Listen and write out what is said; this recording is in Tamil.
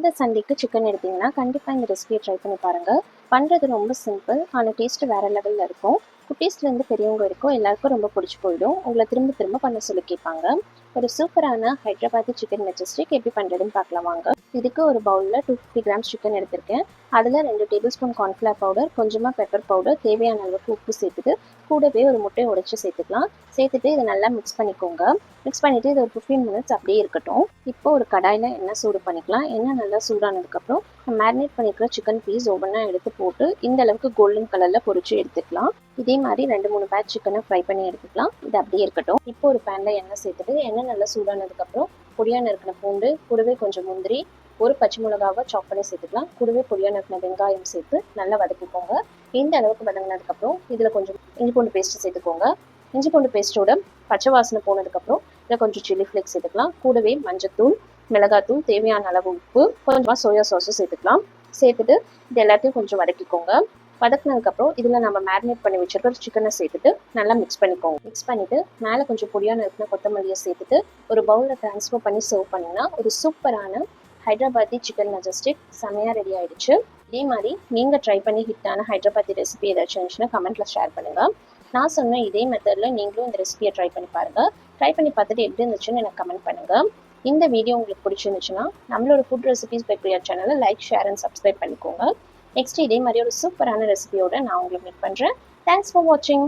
இந்த சண்டேக்கு சிக்கன் எடுத்தீங்கன்னா கண்டிப்பாக இந்த ரெசிபியை ட்ரை பண்ணி பாருங்கள். பண்ணுறது ரொம்ப சிம்பிள், ஆனால் டேஸ்ட்டு வேறு லெவலில் இருக்கும். குட்டீஸ்லேருந்து பெரியவங்க வரைக்கும் எல்லாருக்கும் ரொம்ப பிடிச்சி போயிடும். உங்களை திரும்ப திரும்ப பண்ண சொல்லி கேட்பாங்க. ஒரு சூப்பரான ஹைதராபாத்தி சிக்கன் மெஜஸ்டிக் எப்படி பண்ணுறதுன்னு பார்க்கலாம் வாங்க. இதுக்கு ஒரு பவுலில் 250 கிராம்ஸ் சிக்கன் எடுத்திருக்கேன். அதில் 2 டேபிள் ஸ்பூன் கார்ன்ஃப்ளவர் பவுடர், கொஞ்சமாக பெப்பர் பவுடர், தேவையான அளவுக்கு உப்பு சேர்த்துட்டு கூடவே ஒரு முட்டையை உடைச்சி சேர்த்துக்கலாம். சேர்த்துட்டு இதை நல்லா மிக்ஸ் பண்ணிக்கோங்க. மிக்ஸ் பண்ணிவிட்டு இது ஒரு 15 மினிட்ஸ் அப்படியே இருக்கட்டும். இப்போ ஒரு கடாயில் எண்ணெய் சூடு பண்ணிக்கலாம். எண்ணெய் நல்லா சூடானதுக்கப்புறம் மேரினேட் பண்ணிக்கிற சிக்கன் பீஸ் ஒவ்வொன்றா எடுத்து போட்டு இந்த அளவுக்கு கோல்டன் கலரில் பொரிச்சு எடுத்துக்கலாம். இதே மாதிரி 2-3 பேட்ச் சிக்கனை ஃப்ரை பண்ணி எடுத்துக்கலாம். இது அப்படியே இருக்கட்டும். இப்போ ஒரு பேனில் எண்ணெய் சேர்த்துட்டு எண்ணெய் நல்லா சூடானதுக்கப்புறம் பொடியாக நறுக்கின பூண்டு, கூடவே கொஞ்சம் முந்திரி, ஒரு பச்சை மிளகாவை சாப் பண்ணி சேர்த்துக்கலாம். கூடவே பொடியாக நறுக்கின வெங்காயம் சேர்த்து நல்லா வதக்கிக்கோங்க. இந்த அளவுக்கு வதங்கினதுக்கப்புறம் இதில் கொஞ்சம் இஞ்சி பூண்டு பேஸ்ட்டு சேர்த்துக்கோங்க. இஞ்சி பூண்டு பேஸ்ட்டோட பச்சை வாசனை போனதுக்கப்புறம் இதில் கொஞ்சம் சில்லி ஃப்ளேக்ஸ் சேர்த்துக்கலாம். கூடவே மஞ்சத்தூள், மிளகாத்தூள், தேவையான அளவு உப்பு, கொஞ்சமாக சோயா சாஸும் சேர்த்துக்கலாம். சேர்த்துட்டு இது எல்லாத்தையும் கொஞ்சம் வதக்கிக்கோங்க. வதக்கினதுக்கப்புறம் இதில் நம்ம மேரினேட் பண்ணி வச்சுருக்க சிக்கனை சேர்த்துட்டு நல்லா மிக்ஸ் பண்ணிக்கோங்க. மிக்ஸ் பண்ணிவிட்டு மேலே கொஞ்சம் பொடியாக நறுக்கின கொத்தமல்லியை சேர்த்துட்டு ஒரு பவுலில் ட்ரான்ஸ்ஃபர் பண்ணி சர்வ் பண்ணிங்கன்னா ஒரு சூப்பரான ஹைதராபாத்தி சிக்கன் மெஜஸ்டிக் செமையாக ரெடி ஆகிடுச்சு. இதே மாதிரி நீங்கள் ட்ரை பண்ணி ஹிட்டான ஹைதராபாத்தி ரெசிபி ஏதாச்சும் இருந்துச்சுன்னா கமெண்ட்டில் ஷேர் பண்ணுங்கள். நான் சொன்ன இதே மெத்தடில் நீங்களும் இந்த ரெசிபியை ட்ரை பண்ணி பாருங்கள். ட்ரை பண்ணி பார்த்துட்டு எப்படி இருந்துச்சுன்னு எனக்கு கமெண்ட் பண்ணுங்கள். இந்த வீடியோ உங்களுக்கு பிடிச்சிருந்துச்சுன்னா நம்மளோட ஃபுட் ரெசிபிஸ் பை பிரியா சேனலை லைக், ஷேர் அண்ட் சப்ஸ்கிரைப் பண்ணிக்கோங்க. நெக்ஸ்ட் இதே மாதிரி ஒரு சூப்பரான ரெசிபியோட நான் உங்களுக்கு மீட் பண்ணுறேன். தேங்க்ஸ் ஃபார் வாட்சிங்.